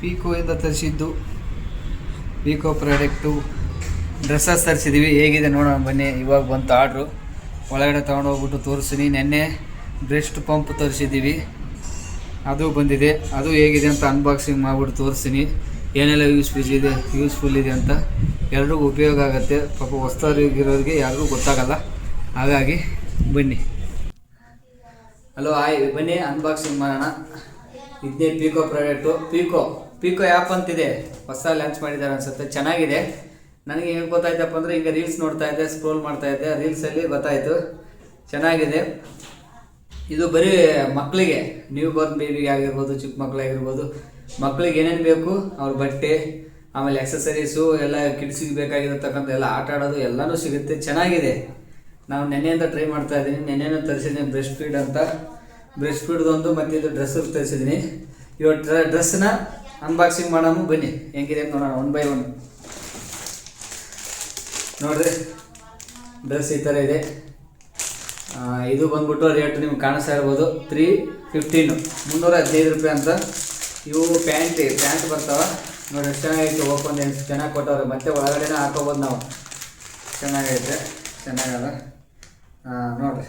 ಪೀಕೋಯಿಂದ ತರಿಸಿದ್ದು pico product dresses ತರಿಸಿದ್ದೀವಿ. ಹೇಗಿದೆ ನೋಡೋಣ ಬನ್ನಿ. ಇವಾಗ ಬಂತು ಆರ್ಡ್ರು, ಒಳಗಡೆ ತೊಗೊಂಡೋಗ್ಬಿಟ್ಟು ತೋರಿಸ್ತೀನಿ. ನೆನ್ನೆ ಬ್ರೆಸ್ಟ್ ಪಂಪ್ ತರಿಸಿದ್ದೀವಿ, ಅದು ಬಂದಿದೆ. ಅದು ಹೇಗಿದೆ ಅಂತ ಅನ್ಬಾಕ್ಸಿಂಗ್ ಮಾಡಿಬಿಟ್ಟು ತೋರಿಸ್ತೀನಿ. ಏನೆಲ್ಲ ಯೂಸ್ಫುಲ್ ಇದೆ ಅಂತ ಎಲ್ರಿಗೂ ಉಪಯೋಗ ಆಗುತ್ತೆ. ಪಾಪ ಹೊಸ್ತಾಗಿರೋರಿಗೆ ಯಾರಿಗೂ ಗೊತ್ತಾಗಲ್ಲ, ಹಾಗಾಗಿ ಬನ್ನಿ. ಹಲೋ ಬನ್ನಿ ಅನ್ಬಾಕ್ಸಿಂಗ್ ಮಾಡೋಣ. ಇದೇ ಪೀಕೋ ಪ್ರಾಡಕ್ಟು. ಪೀಕೋ ಆ್ಯಪ್ ಅಂತಿದೆ, ಹೊಸ ಲಾಂಚ್ ಮಾಡಿದ್ದಾರೆ ಅನ್ಸುತ್ತೆ. ಚೆನ್ನಾಗಿದೆ. ನನಗೆ ಏನು ಗೊತ್ತಾಯ್ತಪ್ಪ ಅಂದರೆ, ಈಗ ರೀಲ್ಸ್ ನೋಡ್ತಾ ಇದ್ದೆ, ಸ್ಕ್ರೋಲ್ ಮಾಡ್ತಾ ಇದ್ದೆ, ರೀಲ್ಸಲ್ಲಿ ಗೊತ್ತಾಯಿತು ಚೆನ್ನಾಗಿದೆ. ಇದು ಬರೀ ಮಕ್ಕಳಿಗೆ, ನ್ಯೂ ಬಾರ್ನ್ ಬೇಬಿಗೆ ಆಗಿರ್ಬೋದು, ಚಿಕ್ಕ ಮಕ್ಕಳಾಗಿರ್ಬೋದು, ಮಕ್ಕಳಿಗೆ ಏನೇನು ಬೇಕು ಅವ್ರ ಬಟ್ಟೆ, ಆಮೇಲೆ ಎಕ್ಸಸರೀಸು ಎಲ್ಲ ಕಿಡ್ಸಿಗೆ ಬೇಕಾಗಿರತಕ್ಕಂಥ ಎಲ್ಲ ಆಟ ಆಡೋದು ಎಲ್ಲನೂ ಸಿಗುತ್ತೆ. ಚೆನ್ನಾಗಿದೆ. ನಾವು ನೆನ್ನೆಯಿಂದ ಟ್ರೈ ಮಾಡ್ತಾ ಇದ್ದೀನಿ. ನೆನ್ನೆನೂ ತರಿಸಿದ್ದೀನಿ ಬ್ರೆಸ್ಟ್ ಫೀಡ್ ಅಂತ. ಬ್ರೆಸ್ಟ್ ಫೀಡ್ದೊಂದು ಮತ್ತು ಇದು ಡ್ರೆಸ್ ತರಿಸಿದ್ದೀನಿ. ಇವತ್ತು ಡ್ರೆಸ್ನ ಅನ್ಬಾಕ್ಸಿಂಗ್ ಮಾಡೋಣ ಬನ್ನಿ. ಹೆಂಗಿದೆ ಅಂತ ನೋಡೋಣ ಒನ್ ಬೈ ಒನ್. ನೋಡಿರಿ, ಡ್ರೆಸ್ ಈ ಥರ ಇದೆ. ಇದು ಬಂದ್ಬಿಟ್ಟು ರೇಟ್ ನಿಮ್ಗೆ ಕಾಣಿಸ್ತಾ ಇರ್ಬೋದು, 315 315 ರೂಪಾಯಿ ಅಂತ. ಇವು ಪ್ಯಾಂಟ್ ಬರ್ತಾವೆ ನೋಡಿ. ಎಷ್ಟು ಚೆನ್ನಾಗೈತೆ, ಓಪನ್ ಎಷ್ಟು ಚೆನ್ನಾಗಿ ಕೊಟ್ಟವ್ರೆ. ಮತ್ತೆ ಒಳಗಡೆನೇ ಹಾಕೋಬೋದು ನಾವು. ಚೆನ್ನಾಗೈತೆ, ಚೆನ್ನಾಗದ. ನೋಡಿರಿ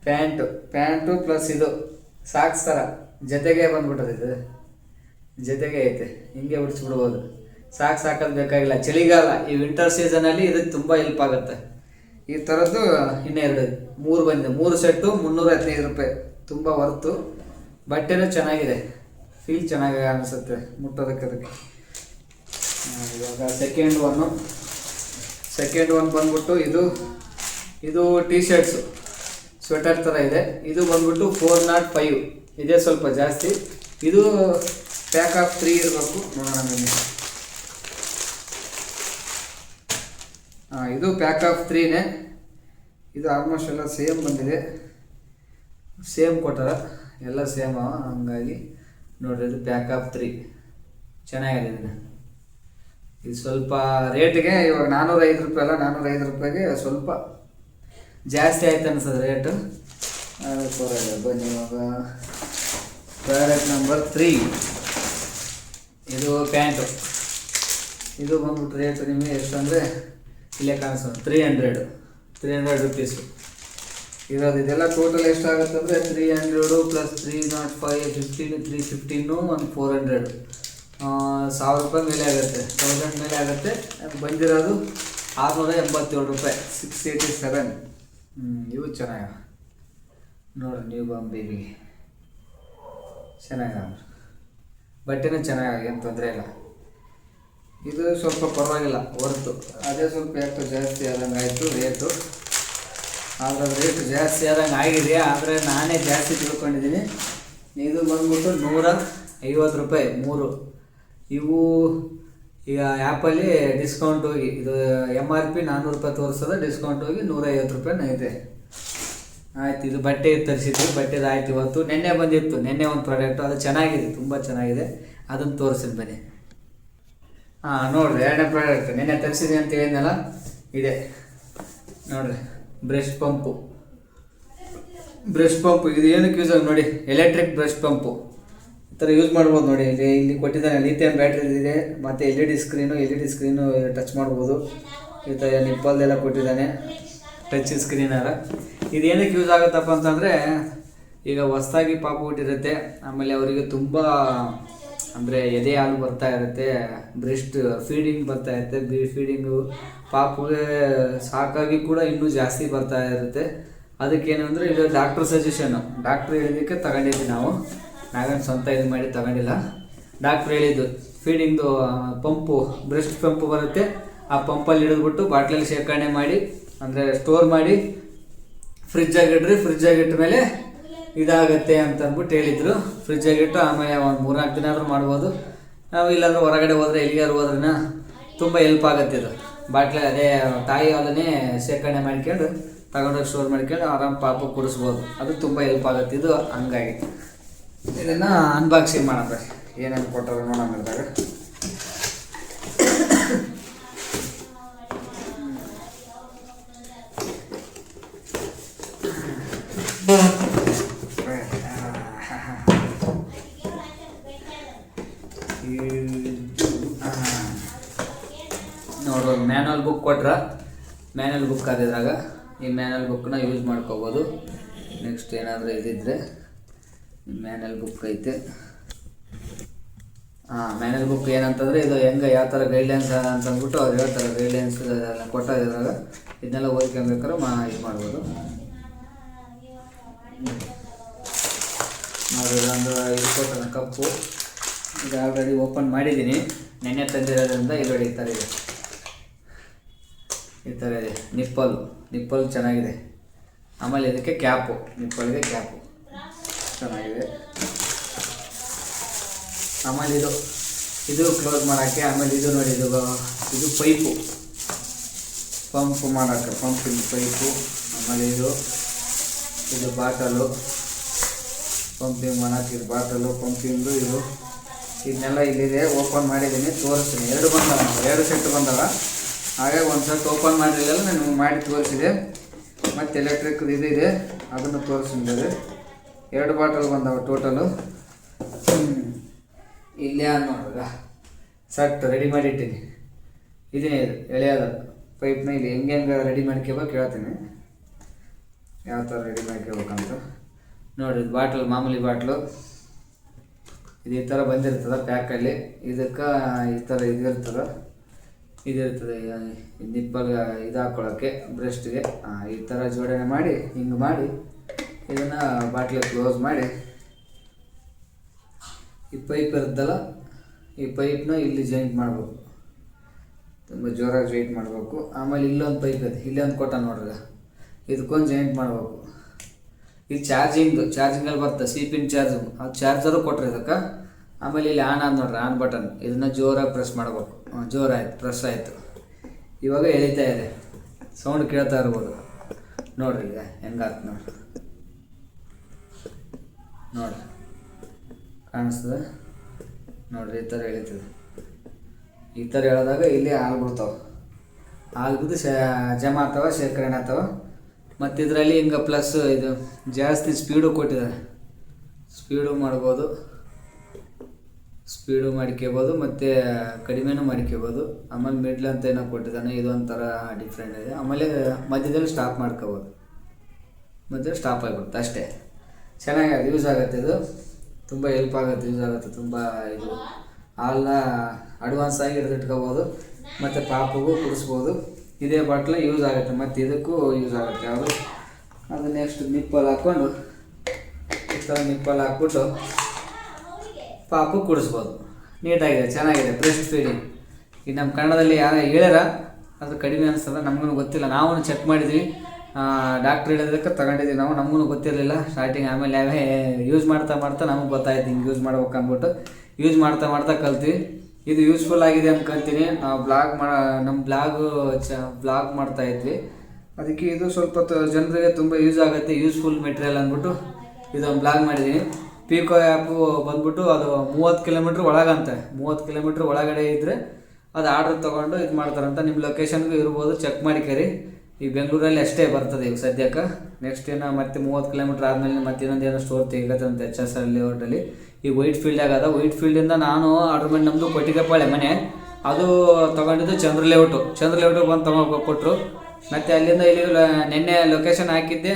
ಪ್ಯಾಂಟು ಪ್ಲಸ್ ಇದು ಸಾಕ್ಸ್ ಥರ ಜೊತೆಗೆ ಬಂದ್ಬಿಟ್ಟದೆ. ಇದು ಜೊತೆಗೆ ಐತೆ, ಹಿಂಗೆ ಬಿಡಿಸ್ಬಿಡ್ಬೋದು. ಸಾಕ್ಸ್ ಹಾಕೋದು ಬೇಕಾಗಿಲ್ಲ. ಚಳಿಗಾಲ ಈ ವಿಂಟರ್ ಸೀಸನಲ್ಲಿ ಇದಕ್ಕೆ ತುಂಬ ಹೆಲ್ಪ್ ಆಗುತ್ತೆ. ಈ ಥರದ್ದು ಇನ್ನೆರಡು 3 ಬಂದಿದೆ. 3 ಸೆಟ್ಟು 315 ರೂಪಾಯಿ. ತುಂಬ ವರ್ತು. ಬಟ್ಟೆನೂ ಚೆನ್ನಾಗಿದೆ, ಫೀಲ್ ಚೆನ್ನಾಗಿ ಅನಿಸುತ್ತೆ ಮುಟ್ಟೋದಕ್ಕೆ. ಅದಕ್ಕೆ ಇವಾಗ ಸೆಕೆಂಡ್ ಒನ್ ಬಂದ್ಬಿಟ್ಟು ಇದು ಟಿ ಶರ್ಟ್ಸು, ಸ್ವೆಟರ್ ಥರ ಇದೆ. ಇದು ಬಂದ್ಬಿಟ್ಟು 405 ಇದೇ, ಸ್ವಲ್ಪ ಜಾಸ್ತಿ. ಇದು ಪ್ಯಾಕ್ ಆಫ್ 3 ಇರಬೇಕು. ನೋಡೋಣ ಬನ್ನಿ. ಇದು ಪ್ಯಾಕ್ ಆಫ್ 3ನೇ. ಇದು ಆಲ್ಮೋಸ್ಟ್ ಎಲ್ಲ ಸೇಮ್ ಬಂದಿದೆ, ಸೇಮ್ ಕೊಟ್ಟಾರ, ಎಲ್ಲ ಸೇಮ್. ಹಂಗಾಗಿ ನೋಡಿರಿ, ಇದು ಪ್ಯಾಕ್ ಆಫ್ 3 ಚೆನ್ನಾಗಿದೆ. ಇದು ಸ್ವಲ್ಪ ರೇಟಿಗೆ ಇವಾಗ 405 ರೂಪಾಯಿ ಅಲ್ಲ, 405 ರೂಪಾಯಿಗೆ ಸ್ವಲ್ಪ ಜಾಸ್ತಿ ಆಯ್ತು ಅನ್ಸೋದು ರೇಟು. ಬನ್ನಿ ಇವಾಗ ಪ್ರಾಡಕ್ಟ್ ನಂಬರ್ 3. ಇದು ಪ್ಯಾಂಟು. ಇದು ಬಂದ್ಬಿಟ್ಟು ರೇಟು ನಿಮಗೆ ಎಷ್ಟು ಅಂದರೆ ಇಲ್ಲೇ ಕಾಣಿಸೋದು, 300 ರುಪೀಸು ಇರೋದು. ಇದೆಲ್ಲ ಟೋಟಲ್ ಎಷ್ಟಾಗುತ್ತೆ ಅಂದರೆ 300 ಪ್ಲಸ್ 305 15 315 ಒಂದು 400 1000 ರೂಪಾಯಿ ಮೇಲೆ ಆಗುತ್ತೆ, 1000 ಮೇಲೆ ಆಗುತ್ತೆ. ಅದು ಬಂದಿರೋದು 687 ರೂಪಾಯಿ, 687. ಇವು ಚೆನ್ನಾಗ ನೋಡಿರಿ. ನ್ಯೂ ಬಾರ್ನ್ ಬೇಬಿಗೆ ಚೆನ್ನಾಗ, ಬಟ್ಟೆನೂ ಚೆನ್ನಾಗಿ, ಏನು ತೊಂದರೆ ಇಲ್ಲ. ಇದು ಸ್ವಲ್ಪ ಪರವಾಗಿಲ್ಲ, ಹೊರ್ತು ಅದೇ ಸ್ವಲ್ಪ ಯಾಕೆ ಜಾಸ್ತಿ ಆದಂಗೆ ಆಯಿತು ರೇಟು. ಆದರೆ ರೇಟು ಜಾಸ್ತಿ ಆದಂಗೆ ಆಗಿದೆ, ಆದರೆ ನಾನೇ ಜಾಸ್ತಿ ತಿಳ್ಕೊಂಡಿದ್ದೀನಿ. ಇದು ಬಂದ್ಬಿಟ್ಟು 150 ರೂಪಾಯಿ 3. ಇವು ಈಗ ಆ್ಯಪಲ್ಲಿ ಡಿಸ್ಕೌಂಟ್ ಹೋಗಿ, ಇದು MRP 400 ರೂಪಾಯಿ ತೋರಿಸೋದು, ಡಿಸ್ಕೌಂಟ್ ಹೋಗಿ 150 ರೂಪಾಯಿ ಐತೆ. ಆಯ್ತು, ಇದು ಬಟ್ಟೆ ತರಿಸಿದ್ವಿ, ಬಟ್ಟೆದು ಆಯ್ತು ಇವತ್ತು. ನೆನ್ನೆ ಬಂದಿತ್ತು, ನೆನ್ನೆ ಒಂದು ಪ್ರಾಡಕ್ಟು, ಅದು ಚೆನ್ನಾಗಿದೆ, ತುಂಬ ಚೆನ್ನಾಗಿದೆ. ಅದನ್ನು ತೋರಿಸಿದ್ ಬನ್ನಿ. ನೋಡಿರಿ, 2ನೇ ಪ್ರಾಡಕ್ಟ್ ನೆನ್ನೆ ತರಿಸಿದೆ ಅಂತ ಹೇಳಿದ್ನಲ್ಲ, ಇದೆ ನೋಡಿರಿ. Breast pump. ಇದು ಏನಕ್ಕೆ ಯೂಸ್ ಆಗಿ ನೋಡಿ, ಎಲೆಕ್ಟ್ರಿಕ್ ಬ್ರೆಸ್ಟ್ ಪಂಪು ಈ ಥರ ಯೂಸ್ ಮಾಡ್ಬೋದು ನೋಡಿ. ಇಲ್ಲಿ ಕೊಟ್ಟಿದ್ದಾನೆ, ಲಿಥಿಯಂ ಬ್ಯಾಟ್ರಿ ಇದೆ, ಮತ್ತು L E D screen touch ಮಾಡ್ಬೋದು. ಈ ಥರ ನಿಪ್ಪಲ್ದೆಲ್ಲ ಕೊಟ್ಟಿದ್ದಾನೆ, ಟಚ್ ಸ್ಕ್ರೀನರ. ಇದು ಏನಕ್ಕೆ ಯೂಸ್ ಆಗುತ್ತಪ್ಪ ಅಂತಂದರೆ, ಈಗ ಹೊಸ್ದಾಗಿ ಪಾಪು ಹುಟ್ಟಿರುತ್ತೆ, ಆಮೇಲೆ ಅವರಿಗೆ ತುಂಬ ಅಂದರೆ ಎದೆ ಹಾಲು ಬರ್ತಾ ಇರುತ್ತೆ, ಬ್ರೆಸ್ಟ್ ಫೀಡಿಂಗ್ ಬರ್ತಾ ಇರುತ್ತೆ. ಫೀಡಿಂಗು ಪಾಪುಗೆ ಸಾಕಾಗಿ ಕೂಡ ಇನ್ನೂ ಜಾಸ್ತಿ ಬರ್ತಾ ಇರುತ್ತೆ. ಅದಕ್ಕೇನು ಅಂದರೆ, ಇದು ಡಾಕ್ಟ್ರ್ ಸಜೆಷನ್ನು, ಡಾಕ್ಟ್ರ್ ಹೇಳಿದ್ದಕ್ಕೆ ತಗೊಂಡಿದ್ವಿ ನಾವೇನು ಸ್ವಂತ ಇದು ಮಾಡಿ ತಗೊಂಡಿಲ್ಲ. ಡಾಕ್ಟ್ರ್ ಹೇಳಿದ್ದು ಫೀಡಿಂಗ್ದು ಪಂಪು, ಬ್ರೆಸ್ಟ್ ಪಂಪು ಬರುತ್ತೆ, ಆ ಪಂಪಲ್ಲಿ ಹಿಡಿದ್ಬಿಟ್ಟು ಬಾಟ್ಲಲ್ಲಿ ಶೇಖರಣೆ ಮಾಡಿ, ಅಂದರೆ ಸ್ಟೋರ್ ಮಾಡಿ ಫ್ರಿಜ್ಜಾಗಿಡ್ರಿ, ಫ್ರಿಜ್ಜಾಗಿಟ್ಟ ಮೇಲೆ ಇದಾಗುತ್ತೆ ಅಂತ ಅಂದ್ಬಿಟ್ಟು ಹೇಳಿದರು. ಫ್ರಿಜ್ಜಾಗಿಟ್ಟು ಆಮೇಲೆ ಒಂದು 3-4 ದಿನ ಆದರೂ ಮಾಡ್ಬೋದು. ನಾವು ಇಲ್ಲಾಂದ್ರೆ ಹೊರಗಡೆ ಹೋದರೆ, ಎಲ್ಲಿಗಾರು ಹೋದ್ರೂ ತುಂಬ ಹೆಲ್ಪ್ ಆಗುತ್ತೆ. ಇದು ಬಾಟ್ಲಿ ಅದೇ ತಾಯಿ ಹಾಲನ್ನೇ ಶೇಖರಣೆ ಮಾಡ್ಕೊಂಡು ತಗೊಂಡೋಗಿ ಸ್ಟೋರ್ ಮಾಡ್ಕೊಂಡು ಆರಾಮ್ ಪಾಪು ಕುಡಿಸ್ಬೋದು. ಅದು ತುಂಬ ಹೆಲ್ಪ್ ಆಗುತ್ತೆ. ಇದು ಹಂಗಾಗಿ ಇದನ್ನು ಅನ್ಬಾಕ್ಸಿಂಗ್ ಮಾಡೋಣ, ಏನೇನು ಕೊಟ್ಟರು ನೋಡೋಣ. ಮಾಡಿದಾಗ ನೋಡ್ರಿ ಮ್ಯಾನುವಲ್ ಬುಕ್ ಕೊಟ್ರೆ ಮ್ಯಾನುವಲ್ ಬುಕ್ ಆದಿದ್ರಾಗ ಈ ಮ್ಯಾನುವಲ್ ಬುಕ್ನ ಯೂಸ್ ಮಾಡ್ಕೋಬೋದು. ನೆಕ್ಸ್ಟ್ ಏನಾದರೂ ಇದಿದ್ರೆ ಮ್ಯಾನುವಲ್ ಬುಕ್ ಐತೆ. ಮ್ಯಾನುವಲ್ ಬುಕ್ ಏನಂತಂದರೆ ಇದು ಹೆಂಗೆ ಯಾವ ಥರ ಗೈಡ್ಲೈನ್ಸ್ ಅಂತಂದ್ಬಿಟ್ಟು ಅವ್ರು ಹೇಳ್ತಾರೆ. ಗೈಡ್ಲೈನ್ಸ್ ಎಲ್ಲ ಕೊಟ್ಟಿದ್ರಾಗ ಇದನ್ನೆಲ್ಲ ಓದ್ಕೊಬೇಕಾದ್ರೆ ಇದು ಮಾಡ್ಬೋದು. ನೋಡಿ ಇದೊಂದು ಇದು ಕೊಟ್ಟರೆ ಕಪ್ಪು ಇದು ಆಲ್ರೆಡಿ ಓಪನ್ ಮಾಡಿದ್ದೀನಿ. ನೆನ್ನೆ ತಂದಿರೋದ್ರಿಂದ ಇಲ್ಲಿ ಈ ಥರ ಇದೆ, ಈ ಥರ ಇದೆ. ನಿಪ್ಪಲ್ ಚೆನ್ನಾಗಿದೆ. ಆಮೇಲೆ ಇದಕ್ಕೆ ಕ್ಯಾಪು, ನಿಪ್ಪಲ್ಗೆ ಕ್ಯಾಪು ಚೆನ್ನಾಗಿದೆ. ಆಮೇಲೆ ಇದು ಕ್ಲೋಸ್ ಮಾಡೋಕ್ಕೆ. ಆಮೇಲೆ ಇದು ನೋಡಿ ಇದು ಪಂಪ್ ಮಾಡೋಕ್ಕೆ, ಪಂಪಿನ ಪೈಪು. ಆಮೇಲೆ ಇದು ಬಾಟಲು, ಪಂಪಿಂಗ್ ಮಾಡೋಕ್ಕೆ ಇದು ಬಾಟಲು, ಪಂಪಿಂದು ಇದನ್ನೆಲ್ಲ ಇಲ್ಲಿದೆ. ಓಪನ್ ಮಾಡಿದ್ದೀನಿ, ತೋರಿಸ್ತೀನಿ. 2 ಸೆಟ್ ಬಂದವ. ಹಾಗೆ ಒಂದು ಸೆಟ್ ಓಪನ್ ಮಾಡಿರಲಿಲ್ಲ, ನಾನು ಮಾಡಿ ತೋರಿಸಿದೆ. ಮತ್ತು ಎಲೆಕ್ಟ್ರಿಕ್ ಇದೆ, ಅದನ್ನು ತೋರಿಸಿದೆ. 2 ಬಾಟಲ್ ಬಂದವ ಟೋಟಲು. ಇಲ್ಲೇ ನೋಡ್ರ ಸಟ್ ರೆಡಿ ಮಾಡಿಟ್ಟಿನಿ. ಇದು ಎಳೆಯದ ಪೈಪ್ನ ಇಲ್ಲಿ ಹೆಂಗೆ ರೆಡಿ ಮಾಡ್ಕೋಬೇಕು ಹೇಳ್ತೀನಿ, ಯಾವ ಥರ ರೆಡಿ ಮಾಡ್ಕೋಬೇಕಂತ. ನೋಡಿ ಇದು ಬಾಟ್ಲು, ಮಾಮೂಲಿ ಬಾಟ್ಲು. ಇದು ಈ ಥರ ಬಂದಿರ್ತದೆ ಪ್ಯಾಕಲ್ಲಿ. ಇದಕ್ಕೆ ಈ ಥರ ಇದಿರ್ತದೆ ನಿಪ್ಪಲ್ ಇದು ಹಾಕ್ಕೊಳ್ಳೋಕ್ಕೆ, ಬ್ರೆಸ್ಟ್ಗೆ ಈ ಥರ ಜೋಡಣೆ ಮಾಡಿ ಹಿಂಗೆ ಮಾಡಿ ಇದನ್ನು ಬಾಟ್ಲಿಗೆ ಕ್ಲೋಸ್ ಮಾಡಿ ಈ ಪೈಪ್ ಇರುತ್ತಲ್ಲ, ಈ ಪೈಪ್ನ ಇಲ್ಲಿ ಜಾಯಿಂಟ್ ಮಾಡಬೇಕು, ತುಂಬ ಜೋರಾಗಿ ಜಾಯಿಂಟ್ ಮಾಡಬೇಕು. ಆಮೇಲೆ ಇಲ್ಲೊಂದು ಪೈಪ್ ಇದೆ, ಇಲ್ಲೊಂದು ಕೊಟ್ಟ ನೋಡ್ರಿ, ಇದಕ್ಕೊಂದು ಜಾಯಿಂಟ್ ಮಾಡಬೇಕು. ಇದು ಚಾರ್ಜಿಂಗಲ್ಲಿ ಬರ್ತದೆ, ಪಿನ್ ಚಾರ್ಜಿಂಗ್, ಅದು ಚಾರ್ಜರು ಕೊಟ್ಟರೆ ಇದಕ್ಕೆ. ಆಮೇಲೆ ಇಲ್ಲಿ ಆನ್ ನೋಡ್ರಿ, ಆನ್ ಬಟನ್, ಇದನ್ನು ಜೋರಾಗಿ ಪ್ರೆಸ್ ಮಾಡಬೇಕು. ಜೋರಾಯಿತು, ಪ್ರೆಸ್ ಆಯಿತು. ಇವಾಗ ಎಳಿತಾ ಇದೆ, ಸೌಂಡ್ ಕೇಳ್ತಾ ಇರ್ಬೋದು. ನೋಡ್ರಿ ಈಗ ಹೆಂಗಾಯ್ತು ನೋಡ್ರಿ ಕಾಣಿಸ್ತದೆ ನೋಡ್ರಿ. ಈ ಥರ ಎಳಿತದೆ. ಈ ಥರ ಎಳೆದಾಗ ಇಲ್ಲಿ ಹಾಲು ಬಿಡ್ತಾವೆ. ಹಾಲು ಬಿದ್ದು ಜಮಾ ಆಗ್ತಾವೆ, ಶೇಖರಣೆ ಆಗ್ತಾವೆ. ಮತ್ತು ಇದರಲ್ಲಿ ಹಿಂಗೆ ಪ್ಲಸ್ ಇದು ಜಾಸ್ತಿ ಸ್ಪೀಡು ಕೊಟ್ಟಿದ್ದಾರೆ, ಸ್ಪೀಡು ಮಾಡ್ಬೋದು, ಸ್ಪೀಡು ಮಾಡ್ಕೋಬೋದು, ಮತ್ತು ಕಡಿಮೆನೂ ಮಾಡ್ಕೋಬೋದು. ಆಮೇಲೆ ಮಿಡ್ಲ್ ಅಂತ ಏನೋ ಕೊಟ್ಟಿದ್ದಾನೆ, ಇದೊಂಥರ ಡಿಫ್ರೆಂಟ್ ಇದೆ. ಆಮೇಲೆ ಮಧ್ಯದಲ್ಲಿ ಸ್ಟಾಪ್ ಮಾಡ್ಕೋಬೋದು, ಮಧ್ಯದಲ್ಲಿ ಸ್ಟಾಪ್ ಆಗಿಬಿಡುತ್ತೆ ಅಷ್ಟೇ. ಚೆನ್ನಾಗಿ ಯೂಸ್ ಆಗುತ್ತೆ. ಇದು ತುಂಬ ಹೆಲ್ಪ್ ಆಗುತ್ತೆ, ಯೂಸ್ ಆಗುತ್ತೆ ತುಂಬ. ಇದು ಹಾಲನ್ನ ಅಡ್ವಾನ್ಸ್ ಆಗಿ ಹಿಡಿದಿಟ್ಕೋಬೋದು, ಮತ್ತು ಪಾಪಗೂ ಕುಡಿಸ್ಬೋದು. ಇದೇ ಬಾಟ್ಲು ಯೂಸ್ ಆಗುತ್ತೆ, ಮತ್ತು ಇದಕ್ಕೂ ಯೂಸ್ ಆಗುತ್ತೆ. ಅದು ನೆಕ್ಸ್ಟ್ ನಿಪ್ಪಲ್ ಹಾಕ್ಕೊಂಡು ಈ ಥರ ನಿಪ್ಪಲ್ ಹಾಕ್ಬಿಟ್ಟು ಪಾಪು ಕುಡಿಸ್ಬೋದು. ನೀಟಾಗಿದೆ, ಚೆನ್ನಾಗಿದೆ, ಬ್ರೆಸ್ಟ್ ಫೀಡಿಂಗ್. ಈಗ ನಮ್ಮ ಕನ್ನಡದಲ್ಲಿ ಯಾರು ಹೇಳ್ಯಾರ, ಅದು ಕಡಿಮೆ ಅನಿಸ್ತದೆ, ನಮಗೂ ಗೊತ್ತಿಲ್ಲ. ನಾವು ಚೆಕ್ ಮಾಡಿದ್ವಿ, ಡಾಕ್ಟ್ರ್ ಹೇಳಿದಕ್ಕೆ ತಗೊಂಡಿದ್ದೀವಿ ನಾವು, ನಮಗೂ ಗೊತ್ತಿರಲಿಲ್ಲ ಸ್ಟಾರ್ಟಿಂಗ್. ಆಮೇಲೆ ಯೂಸ್ ಮಾಡ್ತಾ ನಮಗೆ ಗೊತ್ತಾಯ್ತು ಹಿಂಗೆ ಯೂಸ್ ಮಾಡ್ಬೇಕು ಅಂದ್ಬಿಟ್ಟು ಯೂಸ್ ಮಾಡ್ತಾ ಕಲ್ತೀವಿ. ಇದು ಯೂಸ್ಫುಲ್ ಆಗಿದೆ ಅನ್ಕೊತೀನಿ. ನಾವು ನಮ್ಮ ಬ್ಲಾಗ್ ಮಾಡ್ತಾಯಿದ್ವಿ, ಅದಕ್ಕೆ ಇದು ಸ್ವಲ್ಪ ಜನರಿಗೆ ತುಂಬ ಯೂಸ್ ಆಗುತ್ತೆ, ಯೂಸ್ಫುಲ್ ಮೆಟೀರಿಯಲ್ ಅಂದ್ಬಿಟ್ಟು ಇದೊಂದು ಬ್ಲಾಗ್ ಮಾಡಿದ್ದೀನಿ. ಪಿಕೋ ಆ್ಯಪು ಬಂದ್ಬಿಟ್ಟು ಅದು 30 ಕಿಲೋಮೀಟ್ರ್ ಒಳಗಂತೆ, 30 ಕಿಲೋಮೀಟ್ರ್ ಒಳಗಡೆ ಇದ್ದರೆ ಅದು ಆರ್ಡ್ರ್ ತೊಗೊಂಡು ಇದು ಮಾಡ್ತಾರಂತ. ನಿಮ್ಮ ಲೊಕೇಶನ್ಗೂ ಇರ್ಬೋದು, ಚೆಕ್ ಮಾಡಿಕರಿ. ಈ ಬೆಂಗಳೂರಲ್ಲಿ ಅಷ್ಟೇ ಬರ್ತದೆ ಈಗ ಸದ್ಯಕ್ಕೆ. ನೆಕ್ಸ್ಟ್ ಏನೋ ಮತ್ತೆ 30 ಕಿಲೋಮೀಟ್ರ್ ಆದಮೇಲೆ ಮತ್ತೆ ಇನ್ನೊಂದೇನೋ ಸ್ಟೋರ್ ತೆಗಿಕತ್ತಂತೆ HSR ಲೇಔಟಲ್ಲಿ. ಈ ವೈಟ್ ಫೀಲ್ಡಾಗ ಅದ. ವೈಟ್ ಫೀಲ್ಡಿಂದ ನಾನು ಆರ್ಡ್ರ್ ಮಾಡಿ ನಮ್ಮದು ಕೊಟ್ಟಿಗೆಪಾಳ್ಯ ಮನೆ, ಅದು ತೊಗೊಂಡಿದ್ದು ಚಂದ್ರ ಲೇಔಟಿಗೆ ಬಂದು ತೊಗೊಂಡು ಮತ್ತು ಅಲ್ಲಿಂದ ಇಲ್ಲಿ ನೆನ್ನೆ ಲೊಕೇಶನ್ ಹಾಕಿದ್ದೆ.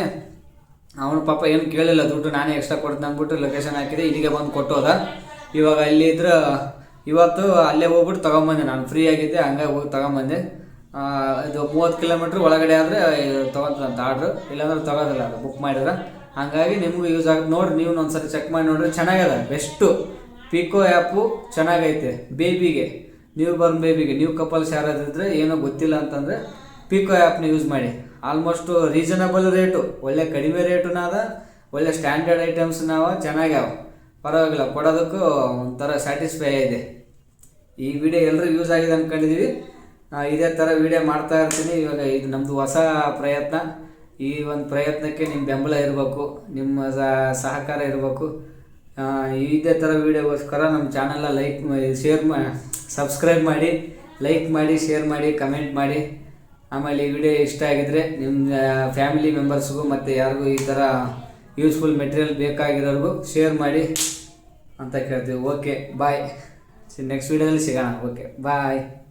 ಅವನು ಪಾಪ ಏನು ಕೇಳಿಲ್ಲ, ದುಡ್ಡು ನಾನೇ ಎಕ್ಸ್ಟ್ರಾ ಕೊಡ್ತೀನಿ ಅಂದ್ಬಿಟ್ಟು ಲೊಕೇಶನ್ ಹಾಕಿದೆ, ಇಲ್ಲಿಗೆ ಬಂದು ಕೊಟ್ಟೋದ. ಇವಾಗ ಇಲ್ಲಿದ್ರೆ ಇವತ್ತು ಅಲ್ಲೇ ಹೋಗ್ಬಿಟ್ಟು ತೊಗೊಂಬಂದೆ, ನಾನು ಫ್ರೀ ಆಗಿದ್ದೆ, ಹಂಗಾಗಿ ಹೋಗಿ ತೊಗೊಂಬಂದೆ. ಇದು 30 ಕಿಲೋಮೀಟ್ರ್ ಒಳಗಡೆ ಆದರೆ ತೊಗೊತಂತ ಆರ್ಡ್ರು, ಇಲ್ಲಾಂದ್ರೆ ತೊಗೋದಿಲ್ಲ, ಅದು ಬುಕ್ ಮಾಡಿದ್ರೆ. ಹಾಗಾಗಿ ನಿಮಗೂ ಯೂಸ್ ಆಗುತ್ತೆ. ನೋಡಿರಿ, ನೀವು ಒಂದ್ಸರಿ ಚೆಕ್ ಮಾಡಿ ನೋಡಿರಿ, ಚೆನ್ನಾಗದ. ಬೆಸ್ಟು ಪಿಕೋ ಆ್ಯಪು ಚೆನ್ನಾಗೈತೆ. ಬೇಬಿಗೆ, ನ್ಯೂ ಕಪಲ್ಸ್ ಯಾರಾದಿದ್ರೆ ಏನೋ ಗೊತ್ತಿಲ್ಲ ಅಂತಂದರೆ ಪಿಕೋ ಆ್ಯಪ್ನ ಯೂಸ್ ಮಾಡಿ. ಆಲ್ಮೋಸ್ಟು ರೀಸನಬಲ್ ರೇಟು, ಒಳ್ಳೆ ಕಡಿಮೆ ರೇಟುನ ಅದ, ಒಳ್ಳೆ ಸ್ಟ್ಯಾಂಡರ್ಡ್ ಐಟಮ್ಸ್ನಾವ, ಚೆನ್ನಾಗ್ಯಾವ, ಪರವಾಗಿಲ್ಲ. ಕೊಡೋದಕ್ಕೂ ಒಂಥರ ಸ್ಯಾಟಿಸ್ಫೈ ಇದೆ. ಈ ವಿಡಿಯೋ ಎಲ್ಲರೂ ಯೂಸ್ ಆಗಿದೆ ಅಂದ್ಕೊಂಡಿದ್ದೀವಿ. ಇದೇ ಥರ ವಿಡಿಯೋ ಮಾಡ್ತಾ ಇರ್ತೀನಿ. ಇವಾಗ ಇದು ನಮ್ಮದು ಹೊಸ ಪ್ರಯತ್ನ. ಈ ಒಂದು ಪ್ರಯತ್ನಕ್ಕೆ ನಿಮ್ಮ ಬೆಂಬಲ ಇರಬೇಕು, ನಿಮ್ಮ ಸಹಕಾರ ಇರಬೇಕು. ಇದೇ ಥರ ವೀಡಿಯೋಗೋಸ್ಕರ ನಮ್ಮ ಚಾನಲ್ನ ಸಬ್ಸ್ಕ್ರೈಬ್ ಮಾಡಿ, ಲೈಕ್ ಮಾಡಿ, ಶೇರ್ ಮಾಡಿ, ಕಮೆಂಟ್ ಮಾಡಿ. ಆಮೇಲೆ ಈ ವಿಡಿಯೋ ಇಷ್ಟ ಆಗಿದರೆ ನಿಮ್ಮ ಫ್ಯಾಮಿಲಿ ಮೆಂಬರ್ಸ್ಗೂ ಮತ್ತು ಯಾರಿಗೂ ಈ ಥರ ಯೂಸ್ಫುಲ್ ಮೆಟೀರಿಯಲ್ ಬೇಕಾಗಿರೋರಿಗೂ ಶೇರ್ ಮಾಡಿ ಅಂತ ಕೇಳ್ತೀವಿ. ಓಕೆ, ಬಾಯ್. ನೆಕ್ಸ್ಟ್ ವೀಡಿಯೋದಲ್ಲಿ ಸಿಗೋಣ. ಓಕೆ ಬಾಯ್.